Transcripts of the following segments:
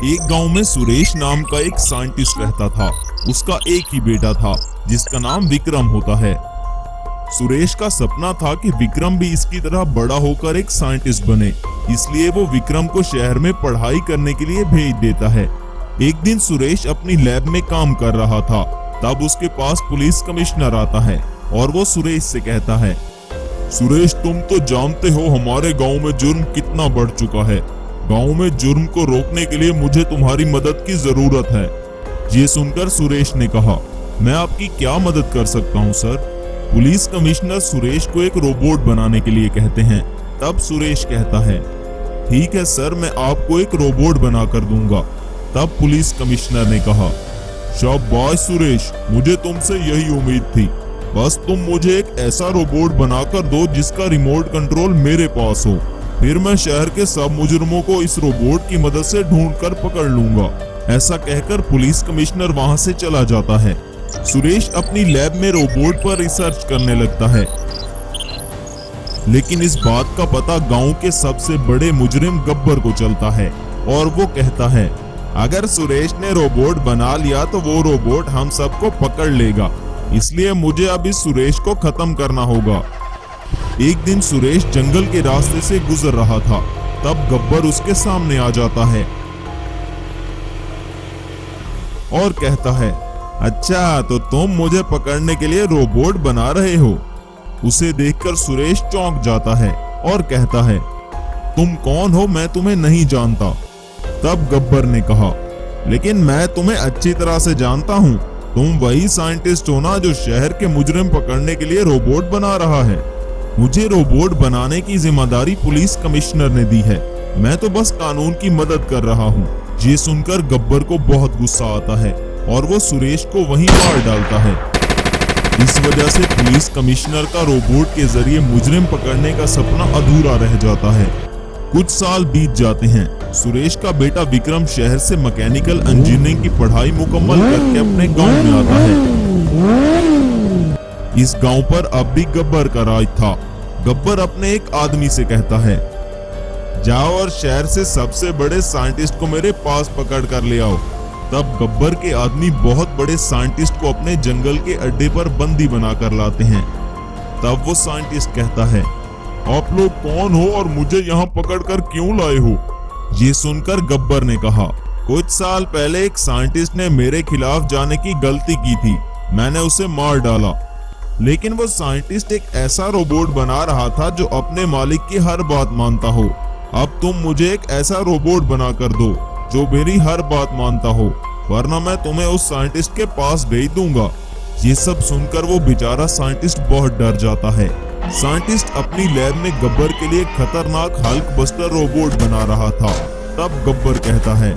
एक गांव में सुरेश नाम का एक साइंटिस्ट रहता था। उसका एक ही बेटा था जिसका नाम विक्रम होता है। सुरेश का सपना था कि विक्रम भी इसकी तरह बड़ा होकर एक साइंटिस्ट बने, इसलिए वो विक्रम को शहर में पढ़ाई करने के लिए भेज देता है। एक दिन सुरेश अपनी लैब में काम कर रहा था, तब उसके पास पुलिस कमिश्नर आता है और वो सुरेश से कहता है, सुरेश तुम तो जानते हो हमारे गांव में जुर्म कितना बढ़ चुका है। गांव में जुर्म को रोकने के लिए मुझे तुम्हारी मदद की जरूरत है। ये सुनकर सुरेश ने कहा, मैं आपकी क्या मदद कर सकता हूँ सर। पुलिस कमिश्नर सुरेश को एक रोबोट बनाने के लिए कहते हैं। तब सुरेश कहता है, ठीक है सर, मैं आपको एक रोबोट बना कर दूंगा। तब पुलिस कमिश्नर ने कहा, शाबाश सुरेश, मुझे तुमसे यही उम्मीद थी। बस तुम मुझे एक ऐसा रोबोट बनाकर दो जिसका रिमोट कंट्रोल मेरे पास हो, फिर मैं शहर के सब मुजरिमों को इस रोबोट की मदद से ढूंढकर पकड़ लूंगा। ऐसा कहकर पुलिस कमिश्नर वहां से चला जाता है। सुरेश अपनी लैब में रोबोट पर रिसर्च करने लगता है, लेकिन इस बात का पता गांव के सबसे बड़े मुजरिम गब्बर को चलता है और वो कहता है, अगर सुरेश ने रोबोट बना लिया तो वो रोबोट हम सबको पकड़ लेगा, इसलिए मुझे अब इस सुरेश को खत्म करना होगा। एक दिन सुरेश जंगल के रास्ते से गुजर रहा था, तब गब्बर उसके सामने आ जाता है और कहता है, अच्छा तो तुम मुझे पकड़ने के लिए रोबोट बना रहे हो। उसे देखकर सुरेश चौंक जाता है और कहता है, तुम कौन हो, मैं तुम्हें नहीं जानता। तब गब्बर ने कहा, लेकिन मैं तुम्हें अच्छी तरह से जानता हूँ, तुम वही साइंटिस्ट हो ना जो शहर के मुजरिम पकड़ने के लिए रोबोट बना रहा है। मुझे रोबोट बनाने की जिम्मेदारी पुलिस कमिश्नर ने दी है, मैं तो बस कानून की मदद कर रहा हूँ। ये सुनकर गब्बर को बहुत गुस्सा आता है और वो सुरेश को वहीं मार डालता है। इस वजह से पुलिस कमिश्नर का रोबोट के जरिए मुजरिम पकड़ने का सपना अधूरा रह जाता है। कुछ साल बीत जाते हैं। सुरेश का बेटा विक्रम शहर से मैकेनिकल इंजीनियरिंग की पढ़ाई मुकम्मल करके अपने गांव में आता है। इस गांव पर अब भी गब्बर का राज था। गब्बर अपने एक आदमी से कहता है, जाओ और शहर से सबसे बड़े साइंटिस्ट को मेरे पास पकड़ कर ले आओ। तब गब्बर के आदमी बहुत बड़े साइंटिस्ट को अपने जंगल के अड्डे पर बंदी बनाकर लाते हैं। तब वो साइंटिस्ट कहता है, आप लोग कौन हो और मुझे यहाँ पकड़कर क्यों लाए हो। ये सुनकर गब्बर ने कहा, कुछ साल पहले एक साइंटिस्ट ने मेरे खिलाफ जाने की गलती की थी, मैंने उसे मार डाला। लेकिन वो साइंटिस्ट एक ऐसा रोबोट बना रहा था जो अपने मालिक की हर बात मानता हो। अब तुम मुझे एक ऐसा रोबोट बना कर दो जो मेरी हर बात मानता हो, वरना मैं तुम्हें उस साइंटिस्ट के पास भेज दूंगा। ये सब सुनकर वो बेचारा साइंटिस्ट बहुत डर जाता है। साइंटिस्ट अपनी लैब में गब्बर के लिए खतरनाक हल्क बस्टर रोबोट बना रहा था। तब गब्बर कहता है,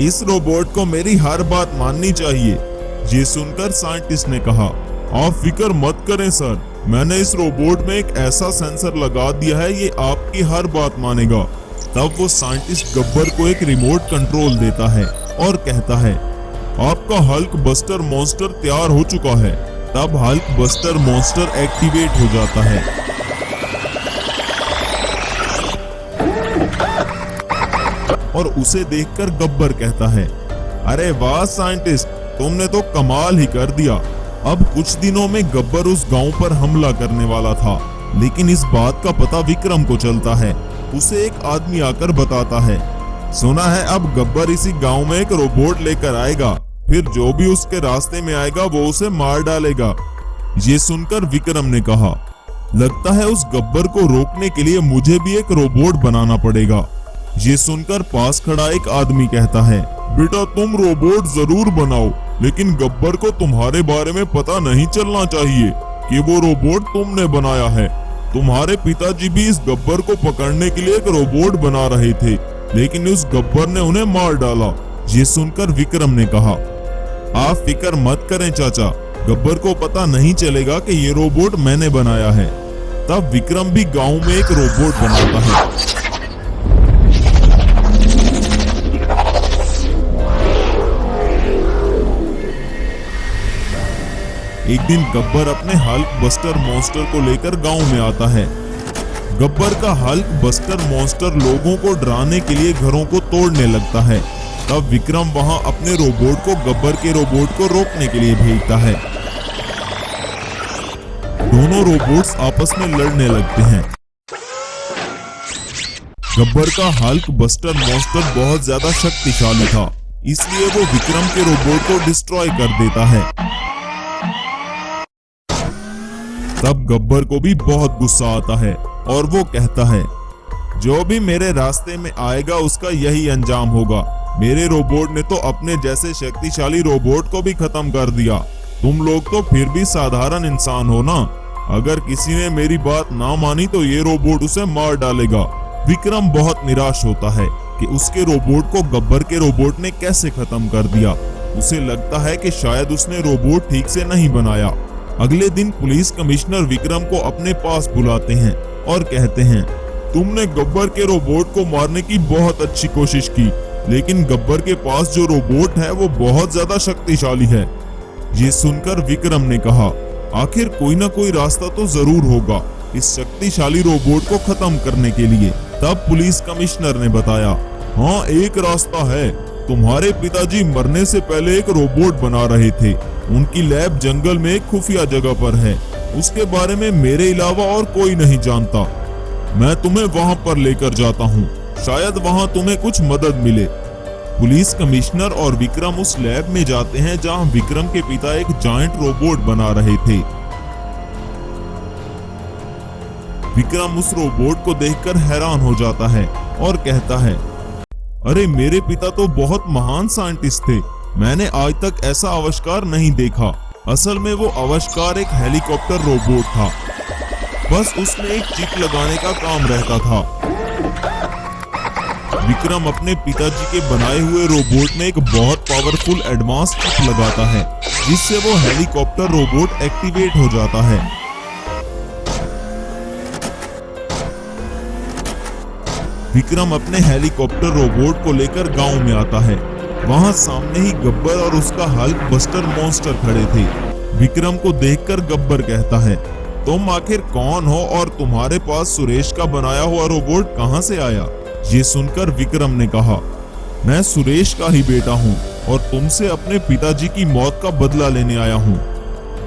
इस रोबोट को मेरी हर बात माननी चाहिए। ये सुनकर साइंटिस्ट ने कहा, आप फिक्र मत करें सर, मैंने इस रोबोट में एक ऐसा सेंसर लगा दिया है, ये आपकी हर बात मानेगा। तब वो साइंटिस्ट गब्बर को एक रिमोट कंट्रोल देता है और कहता है, आपका हल्क बस्टर मॉन्स्टर तैयार हो चुका है। तब हल्क बस्टर मॉन्स्टर एक्टिवेट हो जाता है और उसे देखकर गब्बर कहता है, अरे वाह साइंटिस्ट, तुमने तो कमाल ही कर दिया। अब कुछ दिनों में गब्बर उस गांव पर हमला करने वाला था, लेकिन इस बात का पता विक्रम को चलता है। उसे एक आदमी आकर बताता है, सुना है अब गब्बर इसी गांव में एक रोबोट लेकर आएगा, फिर जो भी उसके रास्ते में आएगा वो उसे मार डालेगा। ये सुनकर विक्रम ने कहा, लगता है उस गब्बर को रोकने के लिए मुझे भी एक रोबोट बनाना पड़ेगा। ये सुनकर पास खड़ा एक आदमी कहता है, बेटा तुम रोबोट जरूर बनाओ, लेकिन गब्बर को तुम्हारे बारे में पता नहीं चलना चाहिए कि वो रोबोट तुमने बनाया है। तुम्हारे पिताजी भी इस गब्बर को पकड़ने के लिए एक रोबोट बना रहे थे, लेकिन उस गब्बर ने उन्हें मार डाला। ये सुनकर विक्रम ने कहा, आप फिक्र मत करें चाचा, गब्बर को पता नहीं चलेगा कि ये रोबोट मैंने बनाया है। तब विक्रम भी गांव में एक रोबोट बनाता है। एक दिन गब्बर अपने हल्क बस्टर मॉन्स्टर को लेकर गांव में आता है। गब्बर का हल्क बस्टर मॉन्स्टर लोगों को डराने के लिए घरों को तोड़ने लगता है। तब विक्रम वहां अपने रोबोट को गब्बर के रोबोट को रोकने के लिए भेजता है। दोनों रोबोट्स आपस में लड़ने लगते हैं। गब्बर का हल्क बस्टर मॉन्स्टर बहुत ज्यादा शक्तिशाली था, इसलिए वो विक्रम के रोबोट को डिस्ट्रॉय कर देता है। तब गब्बर को भी बहुत गुस्सा आता है और वो कहता है, जो भी मेरे रास्ते में आएगा उसका यही अंजाम होगा। मेरे रोबोट ने तो अपने जैसे शक्तिशाली रोबोट को भी खत्म कर दिया। तुम लोग तो फिर भी साधारण इंसान हो ना। अगर किसी ने मेरी बात ना मानी तो ये रोबोट उसे मार डालेगा। विक्रम बहुत निराश होता है कि उसके रोबोट को गब्बर के रोबोट ने कैसे खत्म कर दिया। उसे लगता है कि शायद उसने रोबोट ठीक से नहीं बनाया। अगले दिन पुलिस कमिश्नर विक्रम को अपने पास बुलाते हैं और कहते हैं, तुमने गब्बर के रोबोट को मारने की बहुत अच्छी कोशिश की, लेकिन गब्बर के पास जो रोबोट है वो बहुत ज्यादा शक्तिशाली है। ये सुनकर विक्रम ने कहा, आखिर कोई ना कोई रास्ता तो जरूर होगा इस शक्तिशाली रोबोट को खत्म करने के लिए। तब पुलिस कमिश्नर ने बताया, हाँ एक रास्ता है। तुम्हारे पिताजी मरने से पहले एक रोबोट बना रहे थे। उनकी लैब जंगल में एक खुफिया जगह पर है। उसके बारे में मेरे अलावा और कोई नहीं जानता। मैं तुम्हें वहां पर लेकर जाता हूँ, शायद वहां तुम्हें कुछ मदद मिले। पुलिस कमिश्नर और विक्रम उस लैब में जाते हैं जहां विक्रम के पिता एक जायंट रोबोट बना रहे थे। विक्रम उस रोबोट को देखकर हैरान हो जाता है और कहता है, अरे मेरे पिता तो बहुत महान साइंटिस्ट थे। मैंने आज तक ऐसा आविष्कार नहीं देखा। असल में वो आविष्कार एक हेलीकॉप्टर रोबोट था। बस उसमें एक चिप लगाने का काम रहता था। विक्रम अपने पिताजी के बनाए हुए रोबोट में एक बहुत पावरफुल एडवांस चिप लगाता है, जिससे वो हेलीकॉप्टर रोबोट एक्टिवेट हो जाता है। विक्रम अपने हेलीकॉप्टर रोबोट को लेकर गांव में आता है। वहां सामने ही गब्बर और उसका हल्क बस्टर मॉन्स्टर खड़े थे। विक्रम को देखकर गब्बर कहता है, तुम आखिर कौन हो और तुम्हारे पास सुरेश का बनाया हुआ रोबोट कहां से आया? ये सुनकर विक्रम ने कहा, मैं सुरेश का ही बेटा हूं और तुमसे अपने पिताजी की मौत का बदला लेने आया हूं।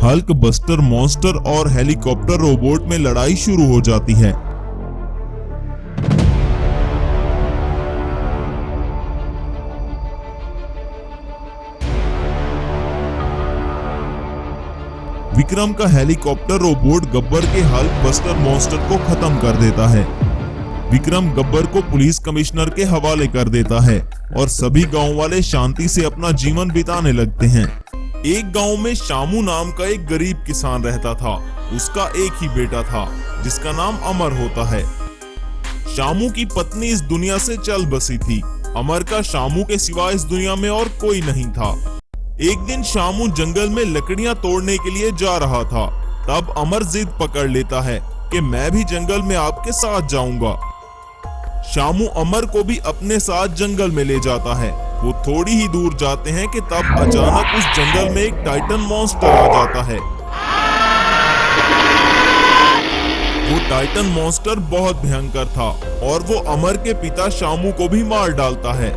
हल्क बस्टर मॉन्स्टर और हेलीकॉप्टर रोबोट में लड़ाई शुरू हो जाती है। विक्रम का हेलीकॉप्टर रोबोट गब्बर के हल्क बस्टर मॉन्स्टर को खत्म कर देता है। विक्रम गब्बर को पुलिस कमिश्नर के हवाले कर देता है और सभी गांव वाले शांति से अपना जीवन बिताने लगते हैं। एक गांव में शामू नाम का एक गरीब किसान रहता था। उसका एक ही बेटा था जिसका नाम अमर होता है। शामू की पत्नी इस दुनिया से चल बसी थी। अमर का शामू के सिवा इस दुनिया में और कोई नहीं था। एक दिन शामू जंगल में लकड़ियां तोड़ने के लिए जा रहा था। तब अमर जिद पकड़ लेता है कि मैं भी जंगल में आपके साथ जाऊंगा। शामू अमर को भी अपने साथ जंगल में ले जाता है। वो थोड़ी ही दूर जाते हैं कि तब अचानक उस जंगल में एक टाइटन मॉन्स्टर आ जाता है। वो टाइटन मॉन्स्टर बहुत भयंकर था और वो अमर के पिता शामू को भी मार डालता है।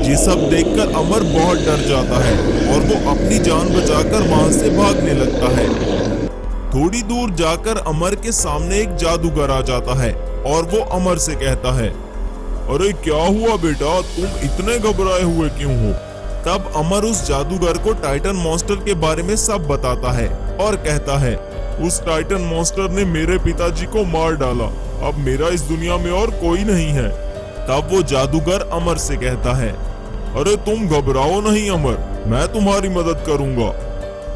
ये सब देखकर अमर बहुत डर जाता है और वो अपनी जान बचाकर वहां से भागने लगता है। थोड़ी दूर जाकर अमर के सामने एक जादूगर आ जाता है और वो अमर से कहता है, अरे क्या हुआ बेटा, तुम इतने घबराए हुए क्यों हो? तब अमर उस जादूगर को टाइटन मॉन्स्टर के बारे में सब बताता है और कहता है, उस टाइटन मॉन्स्टर ने मेरे पिताजी को मार डाला। अब मेरा इस दुनिया में और कोई नहीं है। तब वो जादूगर अमर से कहता है, अरे तुम घबराओ नहीं अमर, मैं तुम्हारी मदद करूंगा।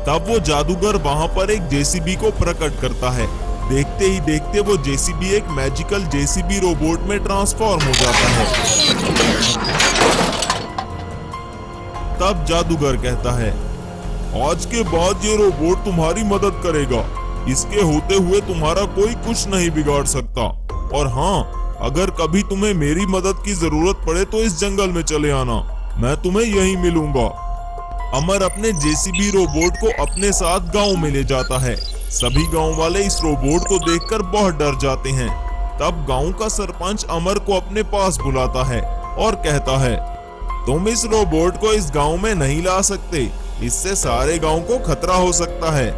तब वो जादूगर वहां पर एक जेसीबी को प्रकट करता है। देखते ही देखते वो जेसीबी एक मैजिकल जेसीबी रोबोट में ट्रांसफॉर्म हो जाता है। तब जादूगर कहता है, आज के बाद ये रोबोट तुम्हारी मदद करेगा। इसके होते हुए तुम्हारा कोई कुछ नहीं बिगाड़ सकता। और हाँ, अगर कभी तुम्हें मेरी मदद की जरूरत पड़े तो इस जंगल में चले आना, मैं तुम्हें यहीं मिलूंगा। अमर अपने जेसीबी रोबोट को अपने साथ गांव में ले जाता है। सभी गांव वाले इस रोबोट को देखकर बहुत डर जाते हैं। तब गांव का सरपंच अमर को अपने पास बुलाता है और कहता है, तुम इस रोबोट को इस गांव में नहीं ला सकते, इससे सारे गांव को खतरा हो सकता है।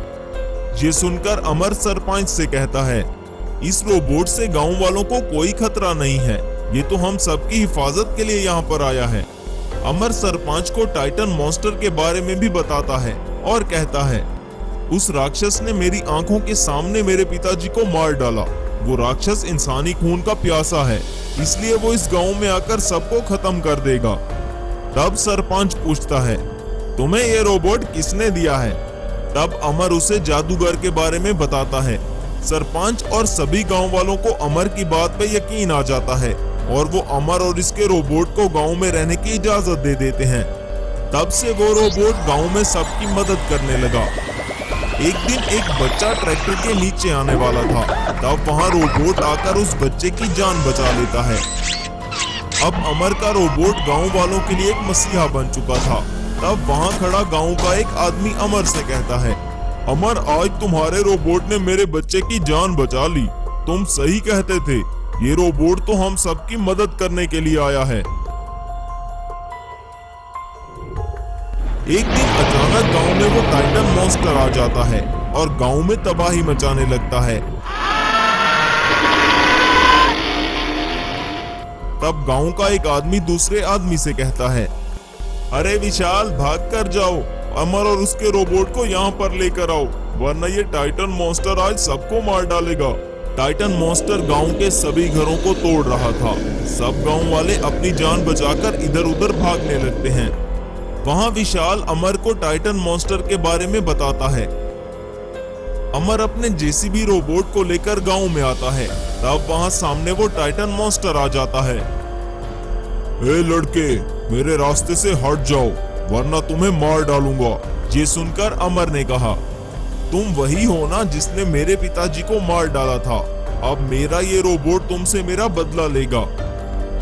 ये सुनकर अमर सरपंच से कहता है, इस रोबोट से गांव वालों को कोई खतरा नहीं है, ये तो हम सबकी हिफाजत के लिए यहाँ पर आया है। अमर सरपंच को टाइटन मॉन्स्टर के बारे में भी बताता है और कहता है, उस राक्षस ने मेरी आंखों के सामने मेरे पिताजी को मार डाला। वो राक्षस इंसानी खून का प्यासा है, इसलिए वो इस गांव में आकर सबको खत्म कर देगा। तब सरपंच पूछता है, तुम्हें ये रोबोट किसने दिया है? तब अमर उसे जादूगर के बारे में बताता है। सरपंच और सभी गांव वालों को अमर की बात पे यकीन आ जाता है और वो अमर और इसके रोबोट को गांव में रहने की इजाजत दे देते हैं। तब से वो रोबोट गांव में सबकी मदद करने लगा। एक दिन एक बच्चा ट्रैक्टर के नीचे आने वाला था, तब वहां रोबोट आकर उस बच्चे की जान बचा लेता है। अब अमर का रोबोट गांव वालों के लिए एक मसीहा बन चुका था। तब वहां खड़ा गांव का एक आदमी अमर से कहता है, अमर, आज तुम्हारे रोबोट ने मेरे बच्चे की जान बचा ली। तुम सही कहते थे, ये रोबोट तो हम सबकी मदद करने के लिए आया है। एक दिन अचानक गांव में वो टाइटन मॉन्स्टर आ जाता है और गांव में तबाही मचाने लगता है। तब गांव का एक आदमी दूसरे आदमी से कहता है, अरे विशाल, भाग कर जाओ, अमर और उसके रोबोट को यहाँ पर लेकर आओ, वरना ये टाइटन मॉन्स्टर आज सबको मार डालेगा। टाइटन मॉन्स्टर गांव के सभी घरों को तोड़ रहा था। सब गांव वाले अपनी जान बचाकर इधर उधर भागने लगते हैं। वहां विशाल अमर को टाइटन मॉन्स्टर के बारे में बताता है। अमर अपने जेसीबी रोबोट को लेकर गांव में आता है। तब वहां सामने वो टाइटन मॉन्स्टर आ जाता है। ए लड़के, मेरे रास्ते से हट जाओ, वरना तुम्हें मार डालूंगा। ये सुनकर अमर ने कहा, तुम वही हो ना जिसने मेरे पिताजी को मार डाला था। अब मेरा ये रोबोट तुमसे मेरा बदला लेगा।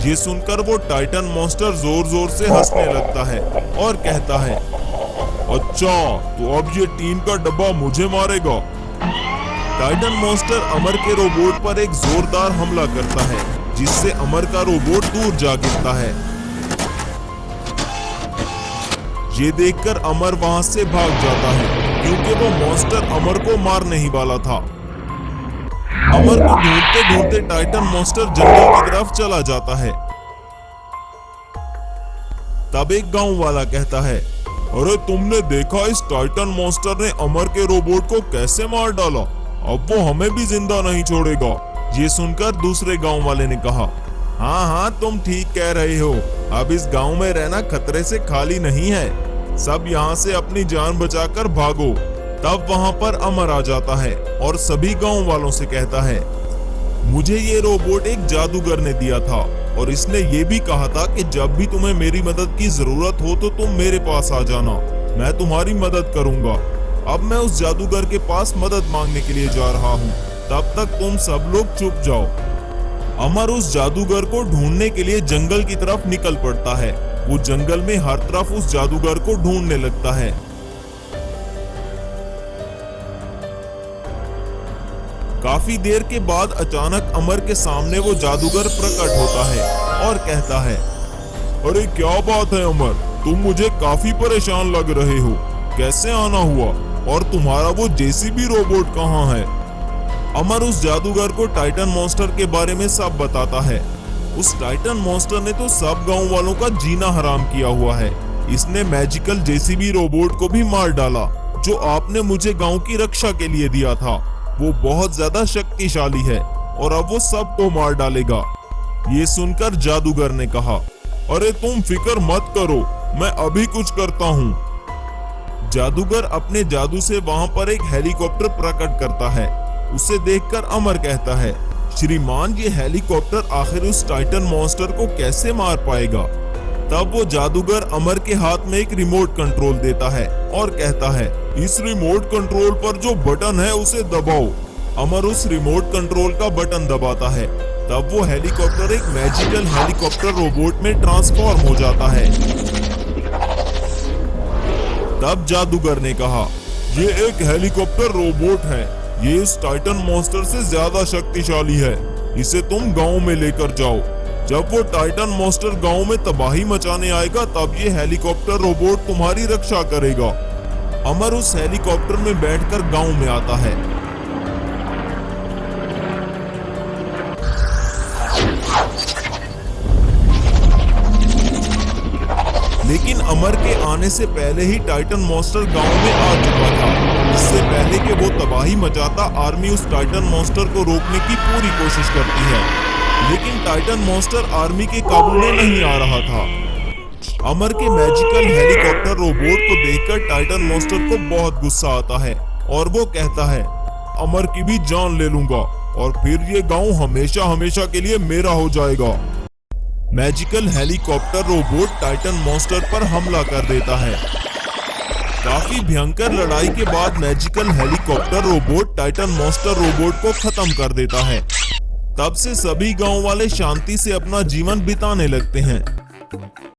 ये सुनकर वो टाइटन मॉन्स्टर जोर जोर से हंसने लगता है और कहता है, अच्छा, तो अब ये टीन का डब्बा मुझे मारेगा। टाइटन मॉन्स्टर अमर के रोबोट पर एक जोरदार हमला करता है, जिससे अमर का रोबोट दूर जा गिरता है। ये देखकर अमर वहां से भाग जाता है, क्योंकि वो मॉन्स्टर अमर को मारने ही वाला था। अमर को ढूंढते ढूंढते टाइटन मॉन्स्टर जंगल की तरफ चला जाता है। तब एक गांव वाला कहता है, अरे तुमने देखा इस टाइटन मॉन्स्टर ने अमर के रोबोट को कैसे मार डाला? अब वो हमें भी जिंदा नहीं छोड़ेगा। ये सुनकर दूसरे गांव वाले ने कहा, हाँ हाँ, तुम ठीक कह रहे हो। अब इस गांव में रहना खतरे से खाली नहीं है। सब यहाँ से अपनी जान बचाकर भागो। तब वहां पर अमर आ जाता है और सभी गांव वालों से कहता है, मुझे ये रोबोट एक जादूगर ने दिया था और इसने ये भी कहा था कि जब भी तुम्हें मेरी मदद की जरूरत हो तो तुम मेरे पास आ जाना, मैं तुम्हारी मदद करूंगा। अब मैं उस जादूगर के पास मदद मांगने के लिए जा रहा हूँ, तब तक तुम सब लोग चुप जाओ। अमर उस जादूगर को ढूंढने के लिए जंगल की तरफ निकल पड़ता है। वो जंगल में हर तरफ उस जादूगर को ढूंढने लगता है। काफी देर के बाद अचानक अमर के सामने वो जादूगर प्रकट होता है और कहता है, अरे क्या बात है अमर, तुम मुझे काफी परेशान लग रहे हो। कैसे आना हुआ और तुम्हारा वो जेसीबी रोबोट कहाँ है? अमर उस जादूगर को टाइटन मॉन्स्टर के बारे में सब बताता है। उस टाइटन मॉन्स्टर ने तो सब गांव वालों का जीना हराम किया हुआ है। इसने मैजिकल जेसीबी रोबोट को भी मार डाला, जो आपने मुझे गांव की रक्षा के लिए दिया था। वो बहुत ज्यादा शक्तिशाली है और अब वो सबको मार डालेगा। ये सुनकर जादूगर ने कहा, अरे तुम फिक्र मत करो, मैं अभी कुछ करता हूँ। जादूगर अपने जादू से वहां पर एक हेलीकॉप्टर प्रकट करता है। उसे देखकर अमर कहता है, श्रीमान, ये हेलीकॉप्टर आखिर उस टाइटन मॉन्स्टर को कैसे मार पाएगा? तब वो जादूगर अमर के हाथ में एक रिमोट कंट्रोल देता है और कहता है, इस रिमोट कंट्रोल पर जो बटन है उसे दबाओ। अमर उस रिमोट कंट्रोल का बटन दबाता है। तब वो हेलीकॉप्टर एक मैजिकल हेलीकॉप्टर रोबोट में ट्रांसफॉर्म हो जाता है। तब जादूगर ने कहा, ये एक हेलीकॉप्टर रोबोट है, ये इस टाइटन मॉन्स्टर से ज्यादा शक्तिशाली है। इसे तुम गांव में लेकर जाओ। जब वो टाइटन मॉन्स्टर गांव में तबाही मचाने आएगा तब ये हेलीकॉप्टर रोबोट तुम्हारी रक्षा करेगा। अमर उस हेलीकॉप्टर में बैठकर गांव में आता है। लेकिन अमर के आने से पहले ही टाइटन मॉन्स्टर गांव में आ चुका था। इससे पहले कि वो तबाही मचाता, आर्मी उस टाइटन मॉन्स्टर को रोकने की पूरी कोशिश करती है, लेकिन टाइटन मॉन्स्टर आर्मी के काबू में नहीं आ रहा था। अमर के मैजिकल हेलीकॉप्टर रोबोट को देखकर टाइटन मॉन्स्टर को बहुत गुस्सा आता है और वो कहता है, अमर की भी जान ले लूंगा और फिर ये गांव हमेशा हमेशा के लिए मेरा हो जाएगा। Magical helicopter robot Titan monster पर हमला कर देता है। काफी भयंकर लड़ाई के बाद magical helicopter robot Titan monster robot को खत्म कर देता है। तब से सभी गांव वाले शांति से अपना जीवन बिताने लगते हैं।